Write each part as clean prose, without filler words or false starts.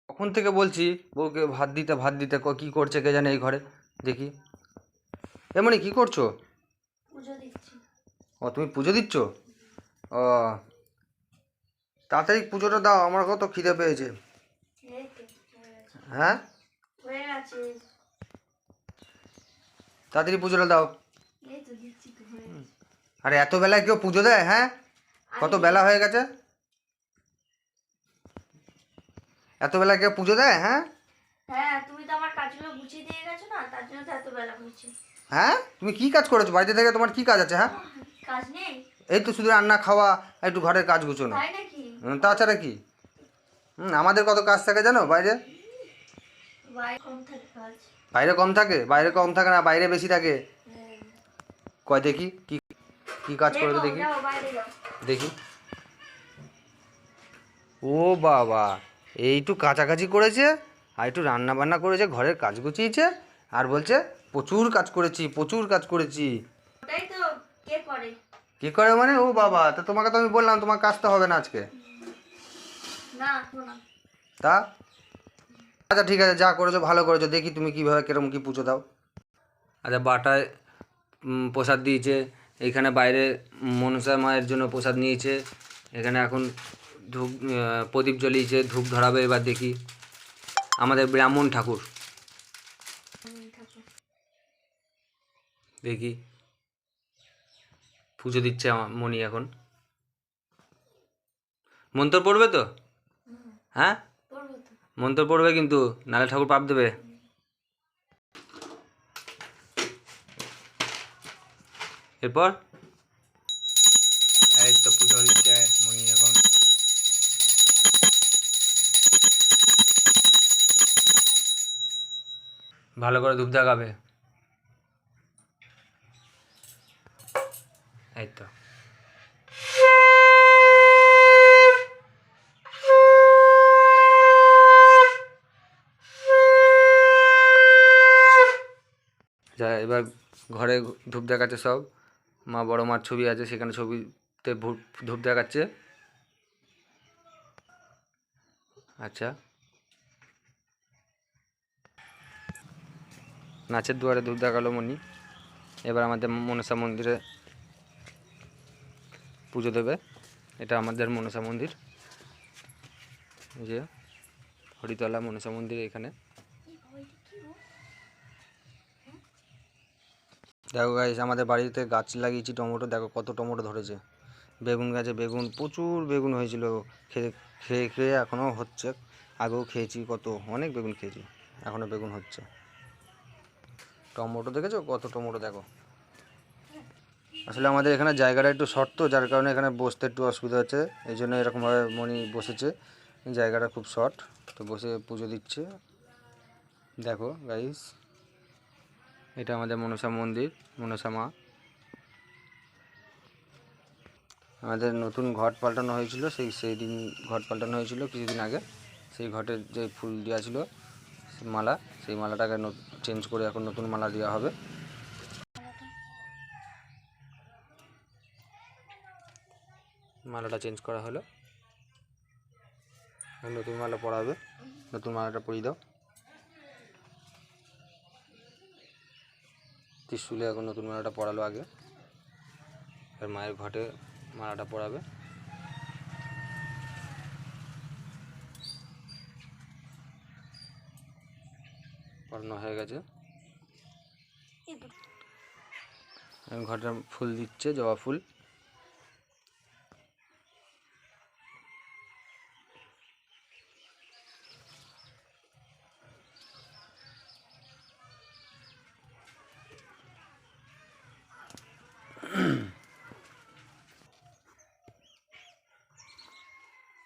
কখন থেকে বলছি বউকে ভাত দিতে কি করছে কে জানে এই ঘরে। দেখি এমনি কি করছো? পুজো দিচ্ছি। ও তুমি পুজো দিচ্ছ? ও তাড়াতাড়ি পুজোটা দাও, আমার কত খিদে পেয়েছে। এই তো হয়ে গেছে। হ্যাঁ হয়ে গেছে। তাড়াতাড়ি পুজোটা দাও। এই তো দিচ্ছি তো হয়ে গেছে। আরে এত বেলায় কেউ পুজো দেয়? হ্যাঁ কত আমি বেলা হয়ে গেছে, এত বেলায় কেউ পুজো দেয়? হ্যাঁ হ্যাঁ, তুমি তো আমার কাজগুলো গুছিয়ে দিয়ে গেছো না, তার জন্য তো এত বেলা হয়েছে। হ্যাঁ তুমি কি কাজ করেছো বাড়িতে থেকে? তোমার কি কাজ আছে? হ্যাঁ কাজ নেই? এই তো শুধু রান্না খাওয়া, একটু ঘরের কাজ গুছোনো, তাই নাকি? তাছাড়া কি? আমাদের কত কাজ থাকে জানো বাইরে? বাইরে কম থাকে কাজ। বাইরে কম থাকে? বাইরে কম থাকে না, বাইরে বেশি থাকে। হ্যাঁ। কয় দেখি কি কি কাজ করে তো দেখো, দেখি। যাও বাইরে যাও। দেখি ও বাবা, এইটু কাছাকাছি করেছে আর একটু রান্না বান্না করেছে, ঘরের কাজ গুছিয়েছে আর বলছে প্রচুর কাজ করেছি, প্রচুর কাজ করেছি। ওটাই তো কে করে? কি করে মানে? ও বাবা, তা তোমাকে তো আমি বললাম তোমার কাজ তো হবে না আজকে। না না। তা আচ্ছা ঠিক আছে, যা করেছো ভালো করেছো। দেখি তুমি কীভাবে কিরকম কি পুজো দাও। আচ্ছা বাটায় প্রসাদ দিয়েছে, এইখানে বাইরে মনসা মায়ের জন্য প্রসাদ নিয়েছে, এখানে এখন ধূপ প্রদীপ জ্বলিয়েছে, ধূপ ধরাবে। এবার দেখি আমাদের ব্রাহ্মণ ঠাকুর, দেখি পুজো দিচ্ছে আমার মণি। এখন মন্ত্র পড়বে তো? হ্যাঁ পড়বো তো। মন্ত্র পড়বে কিন্তু, নালে ঠাকুর পাপ দেবে। এরপর এই তো পুজো দিচ্ছে মণি এখন। ভালো করে ধূপ দেখাবে। এই তো যা, এবার ঘরে ধূপ দেখাচ্ছে সব। মা বড় মার ছবি আছে, সেখানে ছবিতে ধূপ দেখাচ্ছে। আচ্ছা নাচের দুয়ারে ধূপ দেখালো মণি। এবার আমাদের মনসা মন্দিরে পুজো দেবে। এটা আমাদের মনসা মন্দির, যে হরিতলা মনসা মন্দির। এখানে দেখো গাইস, আমাদের বাড়িতে গাছ লাগিয়েছি টমেটো, দেখো কত টমেটো ধরেছে। বেগুন গাছে বেগুন, প্রচুর বেগুন হয়েছিল, খেয়ে খেয়ে খেয়ে এখনও হচ্ছে। আগেও খেয়েছি, কত অনেক বেগুন খেয়েছি, এখনও বেগুন হচ্ছে। টমেটো দেখেছো কত টমেটো? দেখো আসলে আমাদের এখানে জায়গাটা একটু শর্ট তো, যার কারণে এখানে বসতে একটু অসুবিধা হচ্ছে, এই জন্য এরকমভাবে মনি বসেছে। জায়গাটা খুব শর্ট, তো বসে পুজো দিচ্ছে। দেখো গাইস, এটা আমাদের মনসা মন্দির, মনসা মা। আমাদের নতুন ঘট পাল্টানো হয়েছিল, সেই দিন ঘট পাল্টানো হয়েছিল কিছুদিন আগে। সেই ঘটের যে ফুল দেওয়া ছিল মালা, সেই মালাটাকে চেঞ্জ করে এখন নতুন মালা দেওয়া হবে। মালাটা চেঞ্জ করা হলো, নতুন মালা পরাবে। নতুন মালাটা পরিয়ে দাও। ত্রিশূলে এখন নতুন মালাটা পরালো আগে, আর মায়ের ঘটে মালাটা পরাবে। পরানো হয়ে গেছে, ঘটে ফুল দিচ্ছে, জবা ফুল।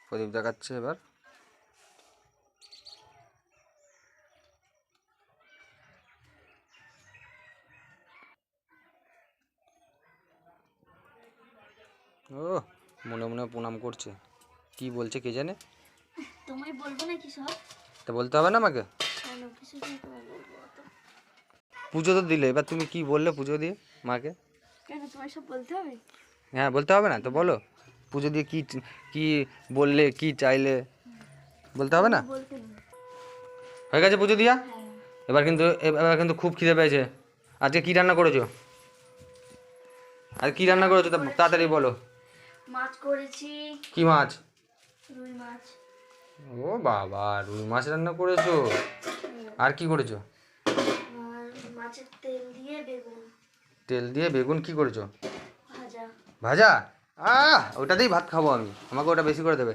প্রদীপ দেখাচ্ছে এবার। ও মনে মনে প্রণাম করছে, কি বলছে কে জানে। তোমায় বলবো নাকি সব? তা বলতে হবে না আমাকে? কেন, কিছু দিন তোমায় বলবো তো। পুজো তো দিলে, এবার তুমি কি বললে পুজো দিয়ে মাকে? কেন তোমায় সব বলতে হবে? হ্যাঁ বলতে হবে না তো, বলো পুজো দিয়ে কি কি বললে, কি চাইলে, বলতে হবে না? বলতে নেই। হয়ে গেছে পুজো দিয়া? হ্যাঁ। এবার কিন্তু খুব খিদে পেয়েছে। আজকে কি রান্না করেছো? আর কি রান্না করেছো তাড়াতাড়ি বলো। মাছ করেছি, কি মাছ? রুই মাছ। ও বাবা, রুই মাছ রান্না করেছো? আর কি করেছো? আর মাছের তেল দিয়ে বেগুন তেল দিয়ে বেগুন কি করেছো? ভাজা। ভাজা? ওটাতেই ভাত খাবো আমি, আমাকে ওটা বেশি করে দেবে।